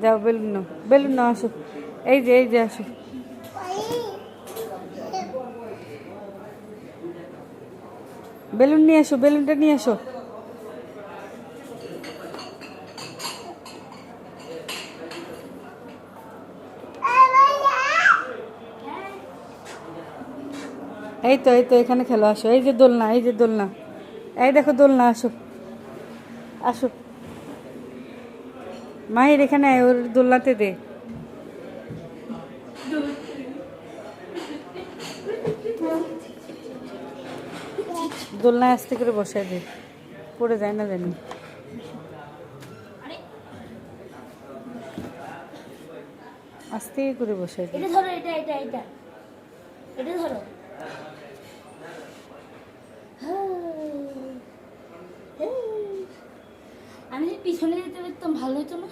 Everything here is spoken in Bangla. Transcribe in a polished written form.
যাও বেলুন নাও, বেলুন নাও, আসো। এই যে আসো। বেলুন নিয়ে এসো, বেলুনটা নিয়ে এসো। এই তো এখানে খেলো, আসো। এই যে দোলনা, এই যে দোলনা, এই দেখো দোলনা, আসো আসো। মাহির এখানে আয়, ওর দোলনাতে দে। দোলনায় আস্তে করে বসায় দে, পড়ে যায় না জানি। আস্তে করে বসায় দে। এটা ধরো, এটা ধরো। আমি যদি পিছনে যেতে পারতাম ভালো হতো না।